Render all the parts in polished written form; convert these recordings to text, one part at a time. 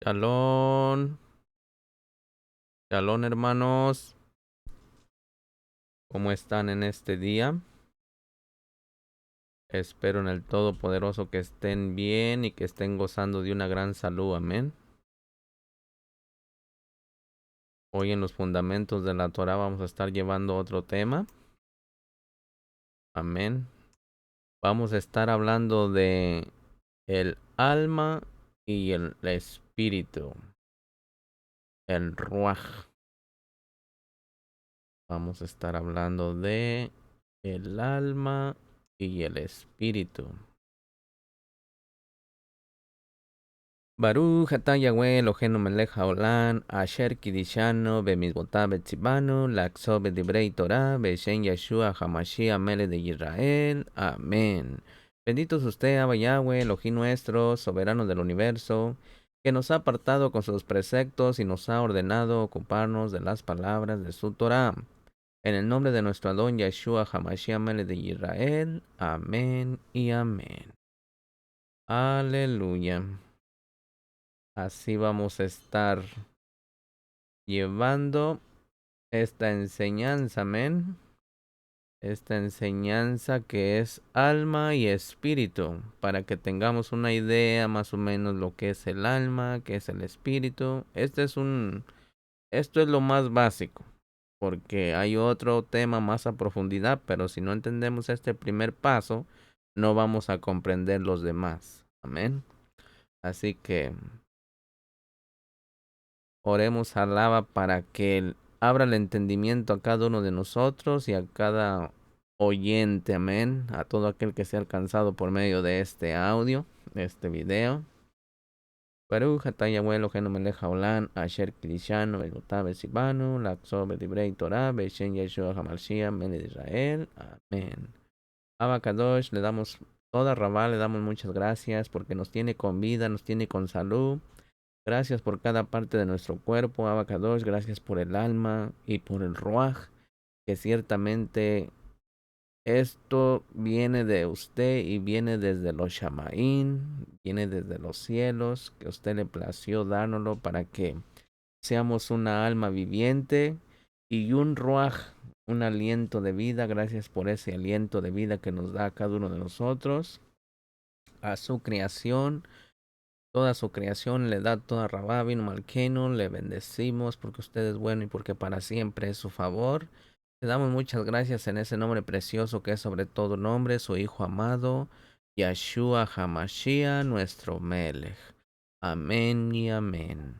Shalom, shalom hermanos, ¿cómo están en este día? Espero en el Todopoderoso que estén bien y que estén gozando de una gran salud, amén. Hoy en los fundamentos de la Torah vamos a estar llevando otro tema, amén. Vamos a estar hablando de el alma y el espíritu, el ruaj. Vamos a estar hablando de el alma y el espíritu. Baruch atah Yahweh Eloheinu melech haolam, asher kidishanu bemizvotav betzivanu, laxo bedivrei Torah, beshem Yeshua HaMashiach melech de Israel. Amén. Bendito es usted, Abba Yahweh, Elohim nuestro, soberano del universo, que nos ha apartado con sus preceptos y nos ha ordenado ocuparnos de las palabras de su Torah. En el nombre de nuestro Adón Yeshua HaMashiach melech de Israel. Amén y amén. Aleluya. Así vamos a estar llevando esta enseñanza, amén. Esta enseñanza que es alma y espíritu, para que tengamos una idea más o menos lo que es el alma, qué es el espíritu. Esto es lo más básico, porque hay otro tema más a profundidad, pero si no entendemos este primer paso, no vamos a comprender los demás. Amén. Así que oremos al Abba para que Él abra el entendimiento a cada uno de nosotros y a cada oyente, amén, a todo aquel que sea alcanzado por medio de este audio, de este video. Baruch atah Yahweh Eloheinu melech haolam, asher kidishanu bemizvotav betzivanu, laxo bedivrei Torah, beshem Yeshua HaMashiach melech de Israel. Amén. Abba Kadosh, le damos toda Rabá, le damos muchas gracias porque nos tiene con vida, nos tiene con salud. Gracias por cada parte de nuestro cuerpo, Abacados. Gracias por el alma y por el ruaj, que ciertamente esto viene de usted y viene desde los Shamaín, viene desde los cielos, que usted le plació dárnoslo para que seamos una alma viviente y un ruaj, un aliento de vida. Gracias por ese aliento de vida que nos da a cada uno de nosotros, a su creación. Toda su creación le da toda Rabá, vino Malkeno, le bendecimos porque usted es bueno y porque para siempre es su favor. Le damos muchas gracias en ese nombre precioso que es sobre todo nombre, su Hijo amado, Yeshua HaMashiach, nuestro Melech. Amén y amén.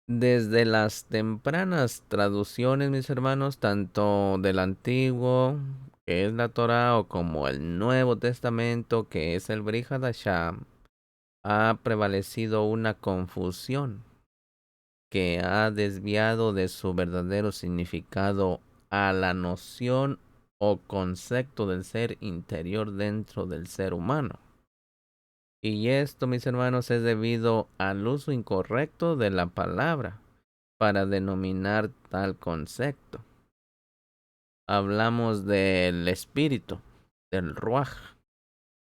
Desde las tempranas traducciones, mis hermanos, tanto del Antiguo, que es la Torah, o como el Nuevo Testamento, que es el Brit Hadashah, ha prevalecido una confusión que ha desviado de su verdadero significado a la noción o concepto del ser interior dentro del ser humano. Y esto, mis hermanos, es debido al uso incorrecto de la palabra para denominar tal concepto. Hablamos del espíritu, del ruaj,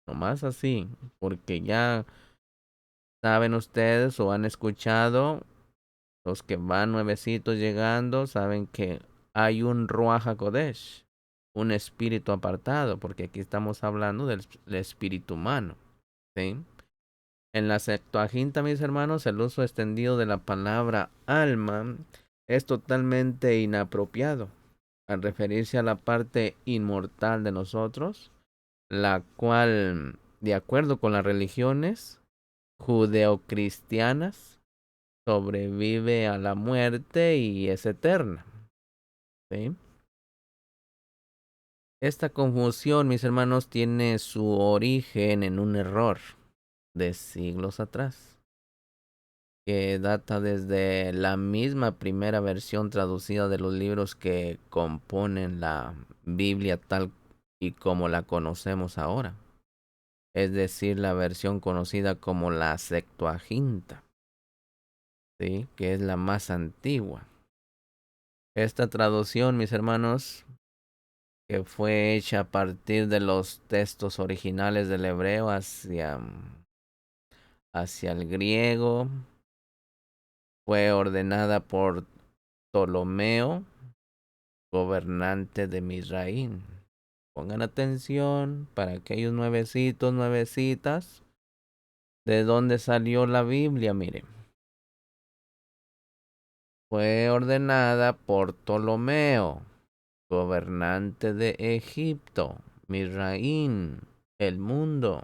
nomás así, porque ya saben ustedes o han escuchado. Los que van nuevecitos llegando saben que hay un Ruach HaKodesh, un espíritu apartado, porque aquí estamos hablando del espíritu humano, ¿sí? En la Septuaginta, mis hermanos, el uso extendido de la palabra alma es totalmente inapropiado al referirse a la parte inmortal de nosotros, la cual, de acuerdo con las religiones judeocristianas, sobrevive a la muerte y es eterna. ¿Sí? Esta confusión, mis hermanos, tiene su origen en un error de siglos atrás, que data desde la misma primera versión traducida de los libros que componen la Biblia tal y como la conocemos ahora, es decir, la versión conocida como la Septuaginta, ¿sí? Que es la más antigua. Esta traducción, mis hermanos, que fue hecha a partir de los textos originales del hebreo hacia hacia el griego. Fue ordenada por Ptolomeo, gobernante de Misraín. Pongan atención para aquellos nuevecitos, nuevecitas. ¿De dónde salió la Biblia? Miren. Fue ordenada por Ptolomeo, gobernante de Egipto, Misraín, el mundo,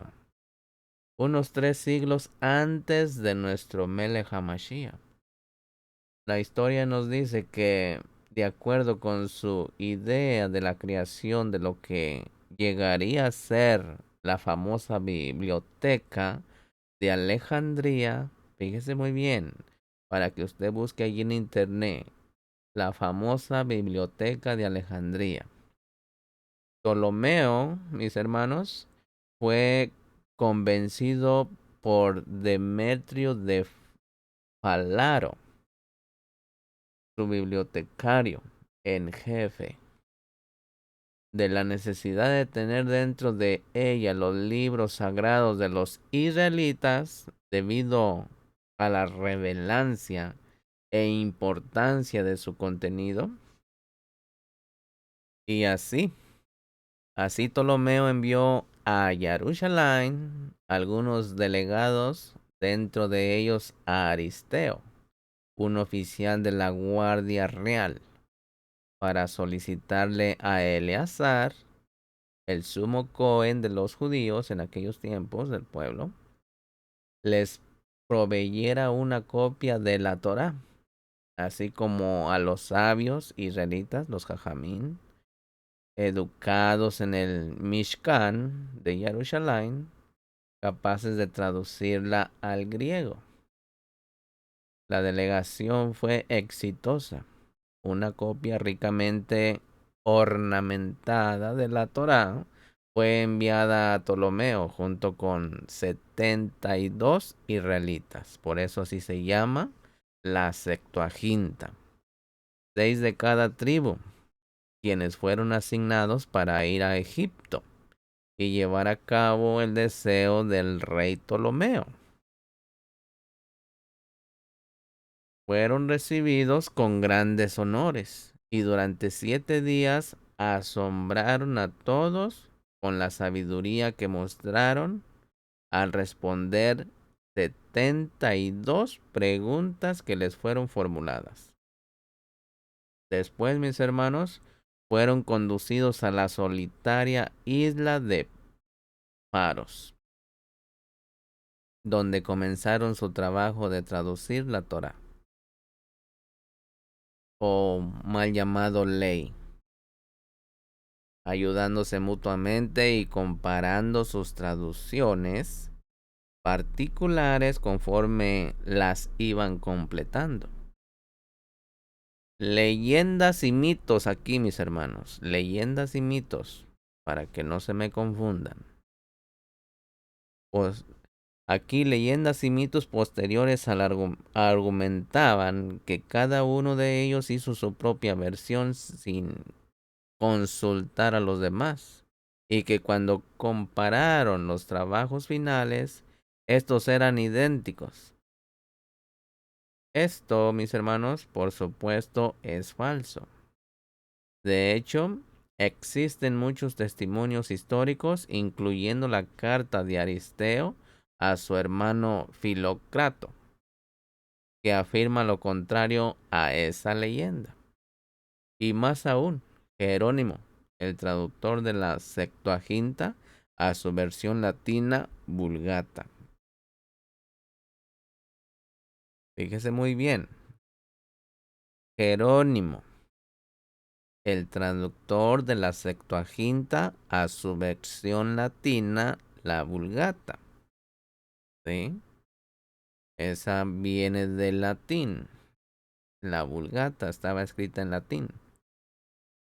unos 3 siglos antes de nuestro Melech HaMashiach. La historia nos dice que, de acuerdo con su idea de la creación de lo que llegaría a ser la famosa biblioteca de Alejandría, fíjese muy bien, para que usted busque allí en internet, la famosa biblioteca de Alejandría. Ptolomeo, mis hermanos, fue convencido por Demetrio de Falaro, su bibliotecario en jefe, de la necesidad de tener dentro de ella los libros sagrados de los israelitas debido a la relevancia e importancia de su contenido. Y así Ptolomeo envió a Jerusalén algunos delegados, dentro de ellos a Aristeo, un oficial de la Guardia Real, para solicitarle a Eleazar, el sumo Cohen de los judíos en aquellos tiempos del pueblo, les proveyera una copia de la Torá, así como a los sabios israelitas, los jajamín, educados en el Mishkan de Jerusalén, capaces de traducirla al griego. La delegación fue exitosa. Una copia ricamente ornamentada de la Torá fue enviada a Ptolomeo junto con 72 israelitas. Por eso así se llama la Septuaginta. 6 de cada tribu, quienes fueron asignados para ir a Egipto y llevar a cabo el deseo del rey Ptolomeo. Fueron recibidos con grandes honores y durante 7 días asombraron a todos con la sabiduría que mostraron al responder 72 preguntas que les fueron formuladas. Después, mis hermanos, fueron conducidos a la solitaria isla de Paros, donde comenzaron su trabajo de traducir la Torá, o mal llamado ley, ayudándose mutuamente y comparando sus traducciones particulares conforme las iban completando. Leyendas y mitos aquí, mis hermanos, leyendas y mitos, para que no se me confundan. Pues aquí leyendas y mitos posteriores argumentaban que cada uno de ellos hizo su propia versión sin consultar a los demás, y que cuando compararon los trabajos finales, estos eran idénticos. Esto, mis hermanos, por supuesto, es falso. De hecho, existen muchos testimonios históricos, incluyendo la carta de Aristeo a su hermano Filocrato, que afirma lo contrario a esa leyenda. Y más aún, Jerónimo, el traductor de la Septuaginta, a su versión latina Vulgata. Fíjese muy bien, Jerónimo, el traductor de la Septuaginta, a su versión latina, la Vulgata. ¿Sí? Esa viene del latín. La Vulgata estaba escrita en latín.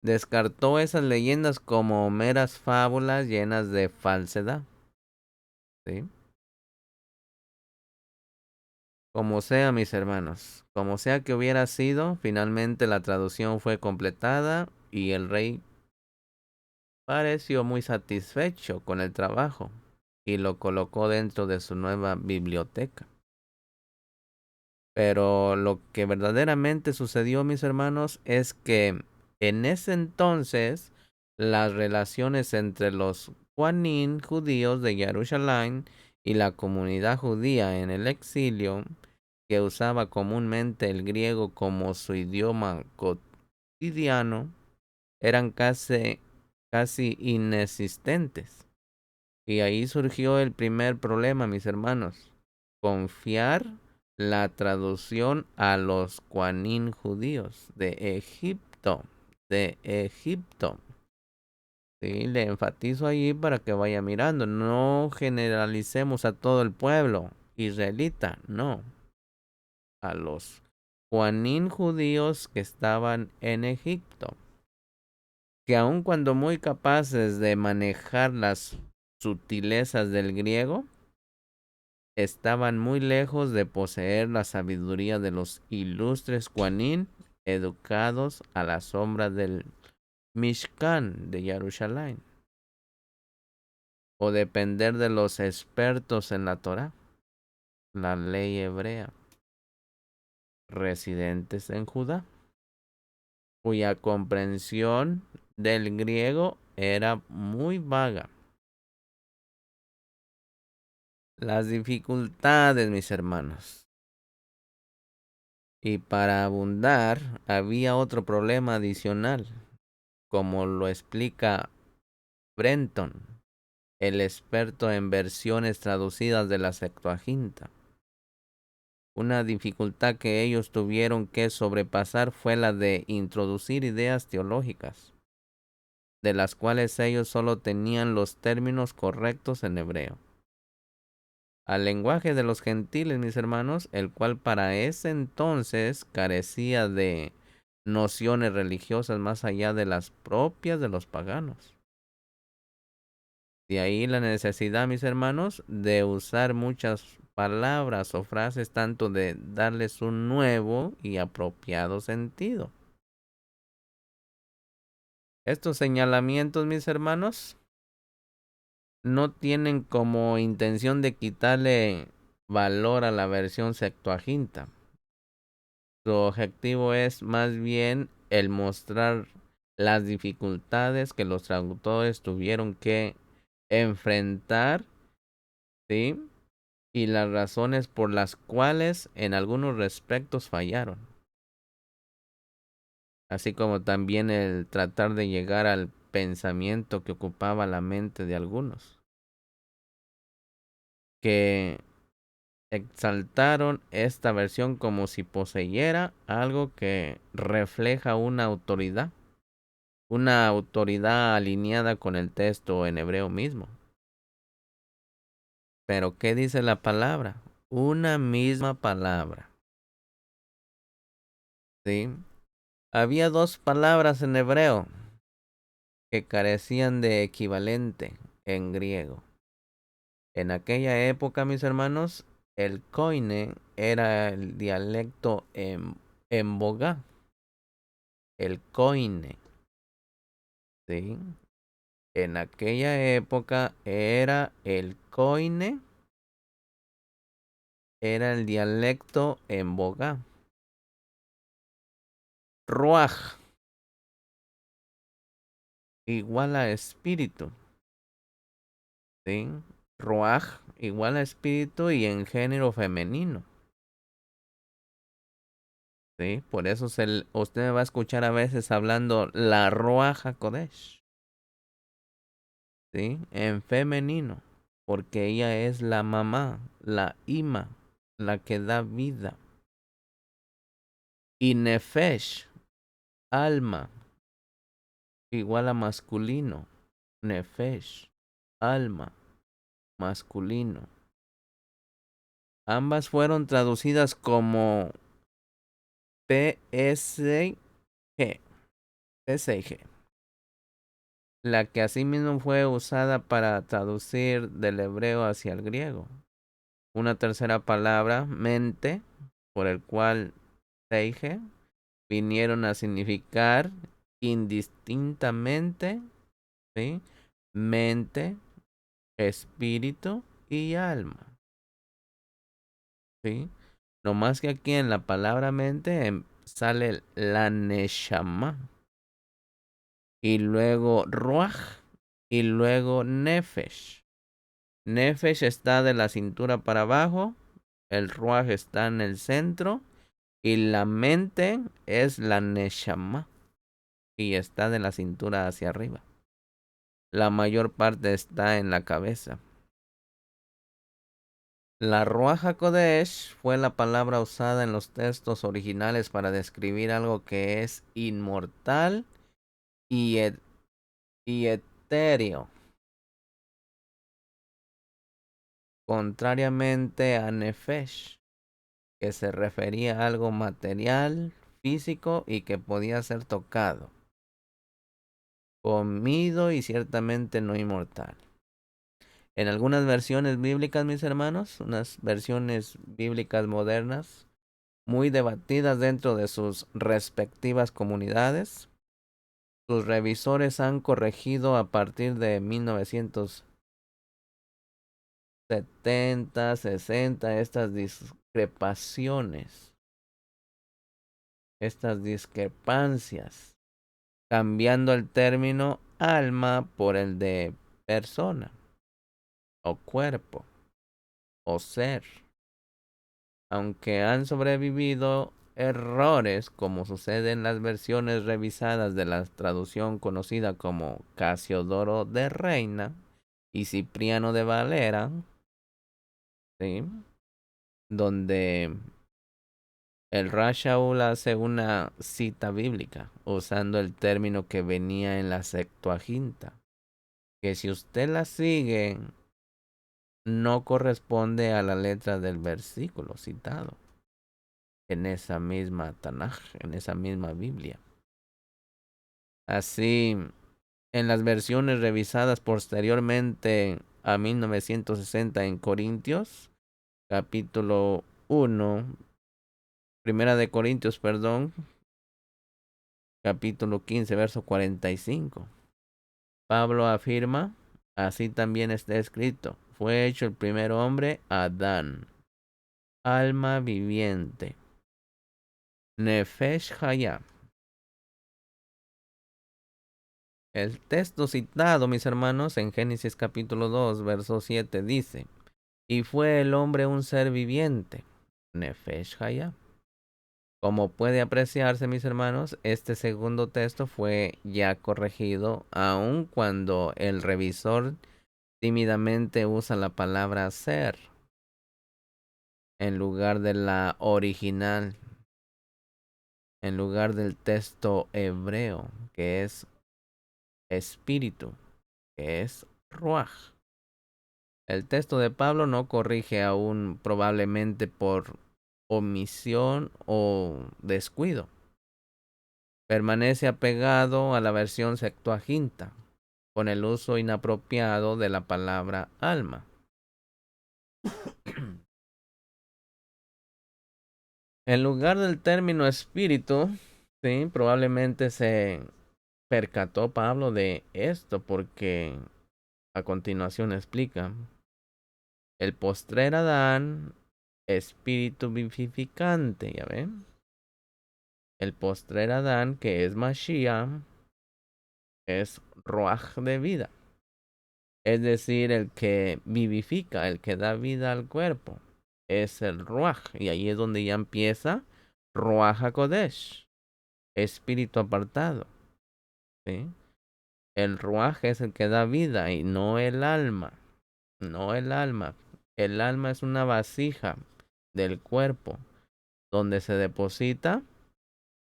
Descartó esas leyendas como meras fábulas llenas de falsedad. ¿Sí? Como sea, mis hermanos, como sea que hubiera sido, finalmente la traducción fue completada y el rey pareció muy satisfecho con el trabajo y lo colocó dentro de su nueva biblioteca. Pero lo que verdaderamente sucedió, mis hermanos, es que en ese entonces las relaciones entre los Juanín judíos de Jerusalén y la comunidad judía en el exilio, que usaba comúnmente el griego como su idioma cotidiano, eran casi inexistentes. Y ahí surgió el primer problema, mis hermanos: confiar la traducción a los Juanín judíos de Egipto. De Egipto. Sí, le enfatizo allí para que vaya mirando. No generalicemos a todo el pueblo israelita, no. A los Juanín judíos que estaban en Egipto, que aun cuando muy capaces de manejar las sutilezas del griego, estaban muy lejos de poseer la sabiduría de los ilustres Juanín, educados a la sombra del Mishkan de Jerusalén, o depender de los expertos en la Torá, la ley hebrea, residentes en Judá, cuya comprensión del griego era muy vaga. Las dificultades, mis hermanos. Y para abundar, había otro problema adicional, como lo explica Brenton, el experto en versiones traducidas de la Septuaginta. Una dificultad que ellos tuvieron que sobrepasar fue la de introducir ideas teológicas, de las cuales ellos solo tenían los términos correctos en hebreo, al lenguaje de los gentiles, mis hermanos, el cual para ese entonces carecía de nociones religiosas más allá de las propias de los paganos. De ahí la necesidad, mis hermanos, de usar muchas palabras o frases, tanto de darles un nuevo y apropiado sentido. Estos señalamientos, mis hermanos, no tienen como intención de quitarle valor a la versión Septuaginta. Su objetivo es más bien el mostrar las dificultades que los traductores tuvieron que enfrentar, ¿sí? Y las razones por las cuales en algunos respectos fallaron. Así como también el tratar de llegar al pensamiento que ocupaba la mente de algunos, que exaltaron esta versión como si poseyera algo que refleja una autoridad alineada con el texto en hebreo mismo. Pero ¿qué dice la palabra? Una misma palabra. ¿Sí? Había dos palabras en hebreo que carecían de equivalente en griego. En aquella época, mis hermanos, el koine era el dialecto en boga. El koine, ¿sí? En aquella época era el koine, era el dialecto en boga. Ruach igual a espíritu, ¿sí? Ruach igual a espíritu y en género femenino, ¿sí? Por eso usted me va a escuchar a veces hablando la Ruach HaKodesh, ¿sí? En femenino, porque ella es la mamá, la ima, la que da vida. Y Nefesh, alma, igual a masculino. Nefesh, alma, masculino. Ambas fueron traducidas como PSG, PSG, la que asimismo fue usada para traducir del hebreo hacia el griego. Una tercera palabra, mente, por el cual seige, vinieron a significar indistintamente, ¿sí? Mente, espíritu y alma. ¿Sí? No más que aquí en la palabra mente sale la neshama. Y luego ruach. Y luego nefesh. Nefesh está de la cintura para abajo. El ruach está en el centro. Y la mente es la neshama. Y está de la cintura hacia arriba. La mayor parte está en la cabeza. La Ruach HaKodesh fue la palabra usada en los textos originales para describir algo que es inmortal y, y etéreo, contrariamente a Nefesh, que se refería a algo material, físico y que podía ser tocado, comido y ciertamente no inmortal. En algunas versiones bíblicas, mis hermanos, unas versiones bíblicas modernas, muy debatidas dentro de sus respectivas comunidades, sus revisores han corregido a partir de 1970, 60 estas discrepancias, cambiando el término alma por el de persona o cuerpo o ser. Aunque han sobrevivido errores como sucede en las versiones revisadas de la traducción conocida como Casiodoro de Reina y Cipriano de Valera, ¿sí? Donde el Rashaul hace una cita bíblica usando el término que venía en la Septuaginta, que si usted la sigue no corresponde a la letra del versículo citado en esa misma Tanaj, en esa misma Biblia. Así, en las versiones revisadas posteriormente a 1960 en Corintios, capítulo 1, Primera de Corintios, perdón, capítulo 15, verso 45. Pablo afirma, así también está escrito, fue hecho el primer hombre, Adán, alma viviente, Nefesh Hayah. El texto citado, mis hermanos, en Génesis capítulo 2, verso 7 dice, y fue el hombre un ser viviente, Nefesh Hayah. Como puede apreciarse, mis hermanos, este segundo texto fue ya corregido, aun cuando el revisor tímidamente usa la palabra ser en lugar de la original, en lugar del texto hebreo, que es espíritu, que es ruach. El texto de Pablo no corrige aún, probablemente por omisión o descuido. Permanece apegado a la versión Septuaginta, con el uso inapropiado de la palabra alma. En lugar del término espíritu, sí, probablemente se percató Pablo de esto porque a continuación explica, el postrer Adán, espíritu vivificante, ¿ya ven? El postrer Adán, que es Mashiach, es Ruach de vida. Es decir, el que vivifica, el que da vida al cuerpo, es el Ruach. Y ahí es donde ya empieza Ruach HaKodesh, espíritu apartado. ¿Sí? El Ruach es el que da vida y no el alma. No el alma. El alma es una vasija del cuerpo donde se deposita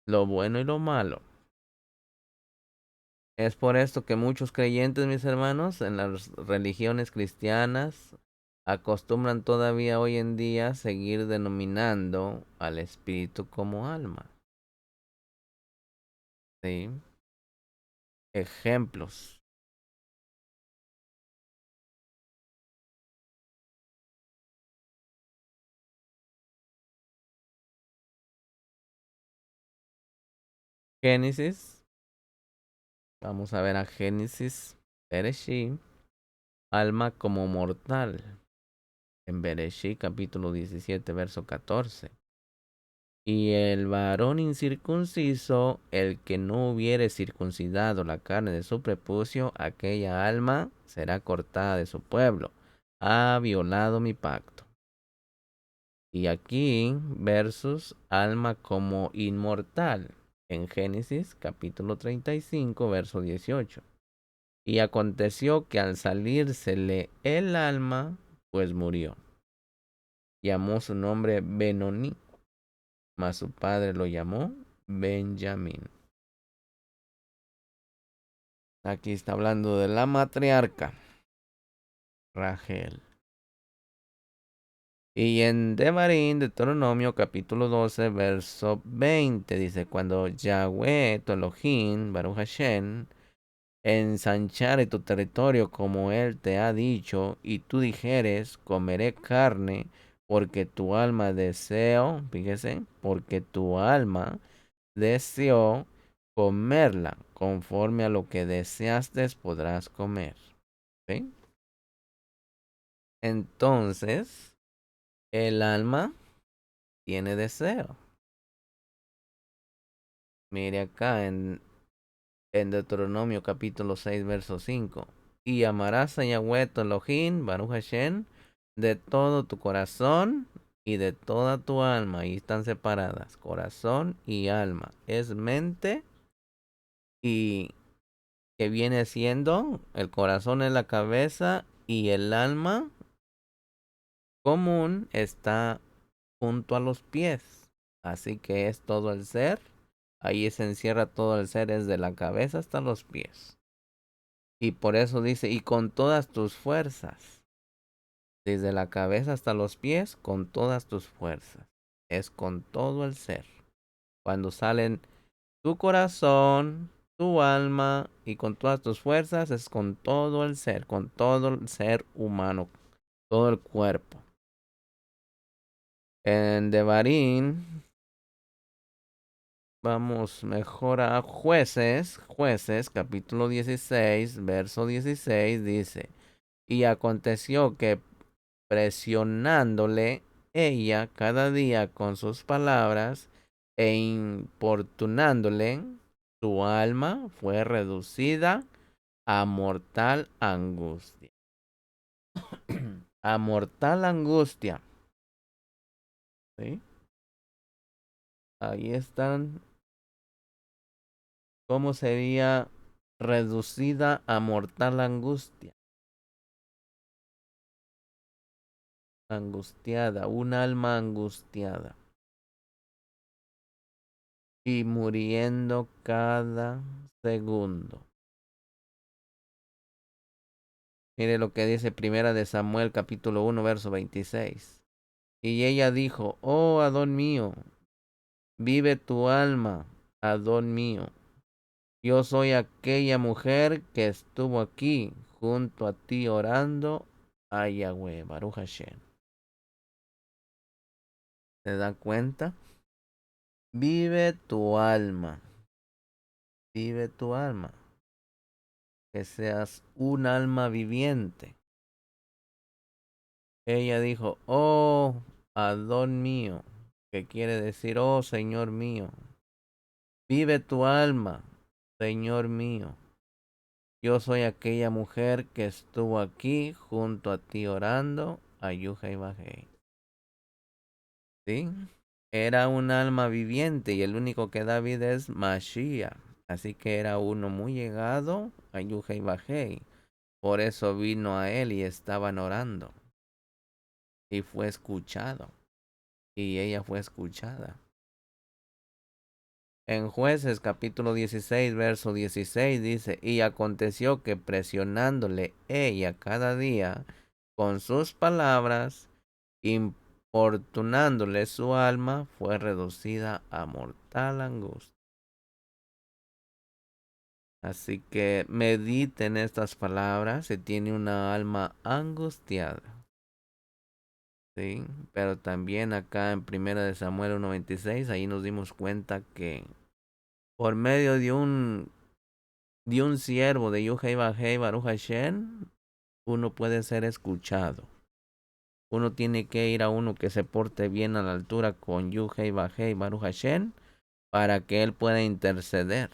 lo bueno y lo malo. Es por esto que muchos creyentes, mis hermanos, en las religiones cristianas acostumbran todavía hoy en día seguir denominando al espíritu como alma. ¿Sí? Ejemplos. Génesis. Vamos a ver a Génesis Bereshit. alma como mortal. En Bereshit capítulo 17, verso 14. Y el varón incircunciso, el que no hubiere circuncidado la carne de su prepucio, aquella alma será cortada de su pueblo. Ha violado mi pacto. Y aquí, versus alma como inmortal. En Génesis capítulo 35, verso 18. Y aconteció que al salírsele el alma, pues murió. Llamó su nombre Benoni, mas su padre lo llamó Benjamín. Aquí está hablando de la matriarca Rachel. Y en Devarim, Deuteronomio capítulo 12, verso 20, dice, cuando Yahweh, tu Elohim, Baruch Hashem, ensanchare tu territorio como él te ha dicho, y tú dijeres, comeré carne, porque tu alma deseó, fíjese, porque tu alma deseó comerla, conforme a lo que deseaste podrás comer. ¿Sí? Entonces, el alma tiene deseo. Mire acá en Deuteronomio capítulo 6, verso 5. Y amarás a Yahweh tu Elohim, Baruch Hashem, de todo tu corazón y de toda tu alma. Ahí están separadas, corazón y alma. Es mente y que viene siendo el corazón en la cabeza y el alma común está junto a los pies. Así que es todo el ser. Ahí se encierra todo el ser, desde la cabeza hasta los pies. Y por eso dice, y con todas tus fuerzas, desde la cabeza hasta los pies, con todas tus fuerzas. Es con todo el ser. Cuando salen tu corazón, tu alma y con todas tus fuerzas, es con todo el ser, con todo el ser humano, todo el cuerpo. En Devarim, vamos mejor a Jueces, capítulo 16, verso 16, dice, y aconteció que presionándole ella cada día con sus palabras e importunándole, su alma fue reducida a mortal angustia. A mortal angustia. ¿Sí? Ahí están. ¿Cómo sería reducida a mortal angustia? Angustiada, un alma angustiada. Y muriendo cada segundo. Mire lo que dice Primera de Samuel capítulo 1 verso 26. Y ella dijo, oh Adón mío, vive tu alma, Adón mío. Yo soy aquella mujer que estuvo aquí junto a ti orando a Yahweh, Baruch Hashem. ¿Te das cuenta? Vive tu alma, vive tu alma. Que seas un alma viviente. Ella dijo, oh Adón mío, que quiere decir, oh Señor mío. Vive tu alma, Señor mío. Yo soy aquella mujer que estuvo aquí junto a ti orando a Yuja y Bajei. ¿Sí? Era un alma viviente y el único que da vida es Mashiach. Así que era uno muy llegado a Yuja y Bajei. Por eso vino a él y estaban orando. Y fue escuchado. Y ella fue escuchada. En Jueces capítulo 16, verso 16 dice, y aconteció que presionándole ella cada día con sus palabras, importunándole su alma, fue reducida a mortal angustia. Así que mediten estas palabras si tiene una alma angustiada. Sí, pero también acá en Primera de Samuel 1:26, ahí nos dimos cuenta que por medio de un siervo de Yuhei Bajei Baruch Hashem, uno puede ser escuchado. Uno tiene que ir a uno que se porte bien a la altura con Yuhei Bajei Baruch Hashem para que él pueda interceder.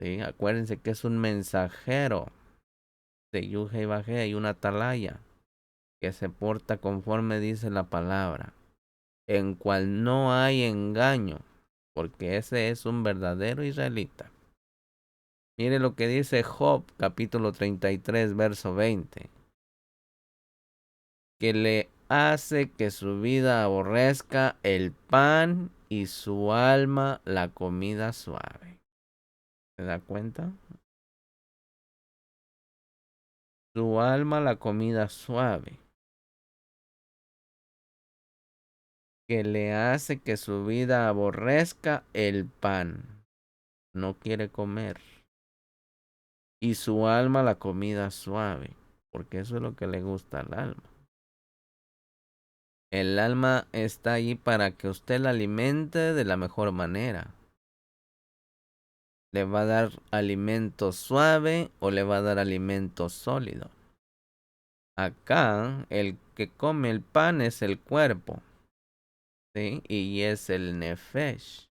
¿Sí? Acuérdense que es un mensajero de Yuhei Bajei y una atalaya que se porta conforme dice la palabra, en cual no hay engaño, porque ese es un verdadero israelita. Mire lo que dice Job, capítulo 33, verso 20. Que le hace que su vida aborrezca el pan y su alma la comida suave. ¿Se da cuenta? Su alma la comida suave. Que le hace que su vida aborrezca el pan. No quiere comer. Y su alma la comida suave. Porque eso es lo que le gusta al alma. El alma está allí para que usted la alimente de la mejor manera. ¿Le va a dar alimento suave o le va a dar alimento sólido? Acá el que come el pan es el cuerpo, ¿sí? Y es el nefesh.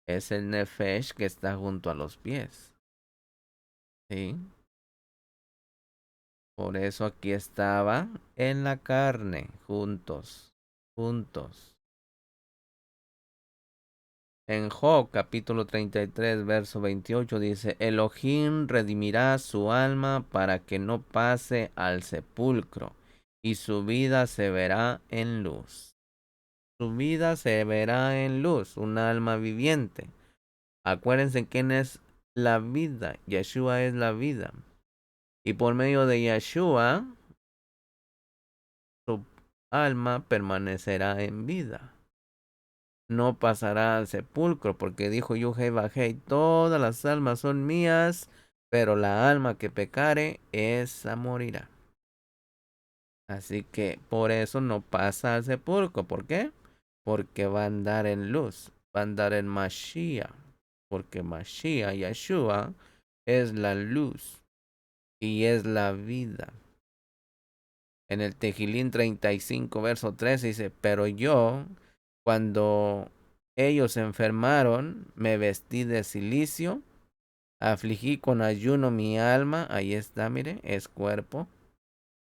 Es el nefesh que está junto a los pies, ¿sí? Por eso aquí estaba en la carne, juntos, juntos. En Job capítulo 33, verso 28 dice, Elohim redimirá su alma para que no pase al sepulcro, y su vida se verá en luz. Su vida se verá en luz, un alma viviente. Acuérdense quién es la vida. Yeshua es la vida. Y por medio de Yeshua, su alma permanecerá en vida. No pasará al sepulcro, porque dijo Yuhei Bajei, todas las almas son mías, pero la alma que pecare, esa morirá. Así que por eso no pasa al sepulcro. ¿Por qué? Porque va a andar en luz, va a andar en Mashiach, porque Mashiach, Yeshua, es la luz y es la vida. En el Tejilín 35, verso 13 dice, pero yo, cuando ellos se enfermaron, me vestí de cilicio, afligí con ayuno mi alma, ahí está, mire, es cuerpo,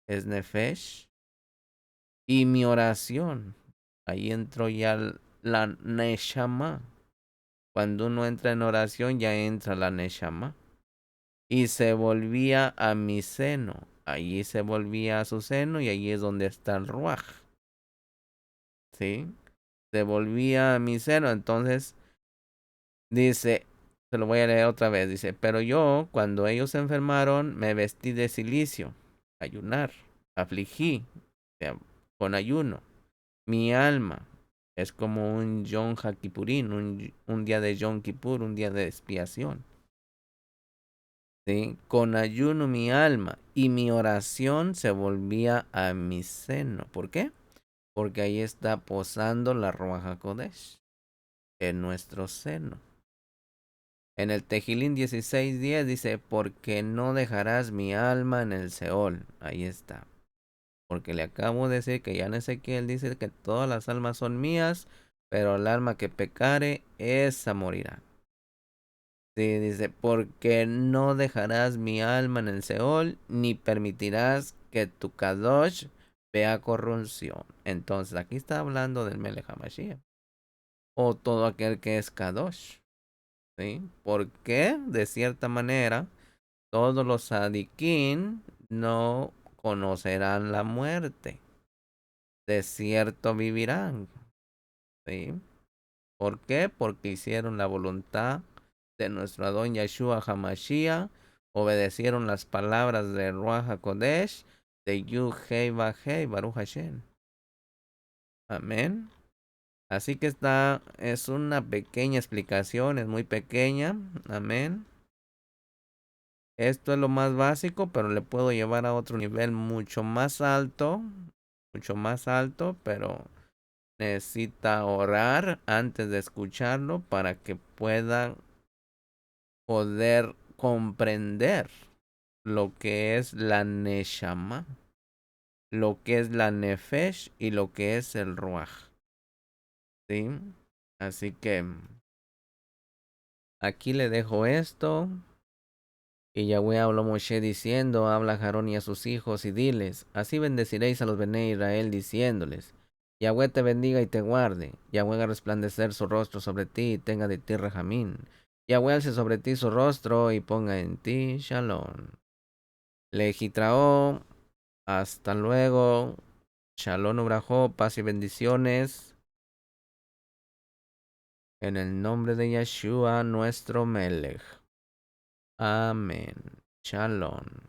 es nefesh, y mi oración, ahí entró ya la neshama. Cuando uno entra en oración, ya entra la neshama. Y se volvía a mi seno. Allí se volvía a su seno y allí es donde está el ruaj. ¿Sí? Se volvía a mi seno. Entonces, dice, se lo voy a leer otra vez. Dice, pero yo, cuando ellos se enfermaron, me vestí de cilicio. Ayunar. Afligí. O sea, con ayuno. Mi alma. Es como un Yom HaKippurín, un día de Yom Kippur, un día de expiación. ¿Sí? Con ayuno mi alma y mi oración se volvía a mi seno. ¿Por qué? Porque ahí está posando la Ruach HaKodesh en nuestro seno. En el Tejilín 16:10 dice, porque no dejarás mi alma en el Seol. Ahí está. Porque le acabo de decir que ya en Ezequiel dice que todas las almas son mías, pero el alma que pecare, esa morirá. Sí, dice, porque no dejarás mi alma en el Seol, ni permitirás que tu Kadosh vea corrupción. Entonces, aquí está hablando del Melech HaMashiach, o todo aquel que es Kadosh. ¿Sí? Porque, de cierta manera, todos los sadiquín no conocerán la muerte. De cierto vivirán. ¿Sí? ¿Por qué? Porque hicieron la voluntad de nuestro Adón Yeshua HaMashiach, obedecieron las palabras de Ruach HaKodesh, de Yud-Hei Vah-Hei, Baruch Hashem. Amén. Así que esta es una pequeña explicación, es muy pequeña. Amén. Esto es lo más básico, pero le puedo llevar a otro nivel mucho más alto, pero necesita orar antes de escucharlo para que pueda poder comprender lo que es la Neshama, lo que es la Nefesh y lo que es el Ruach. ¿Sí? Así que aquí le dejo esto. Y Yahweh habló a Moshe diciendo, habla a Aarón y a sus hijos y diles, así bendeciréis a los Bene Israel diciéndoles, Yahweh te bendiga y te guarde, Yahweh haga resplandecer su rostro sobre ti y tenga de ti rajamín, Yahweh alce sobre ti su rostro y ponga en ti shalom. Legitraó, hasta luego, shalom ubrajó, paz y bendiciones, en el nombre de Yeshua nuestro Melech. Amén. Shalom.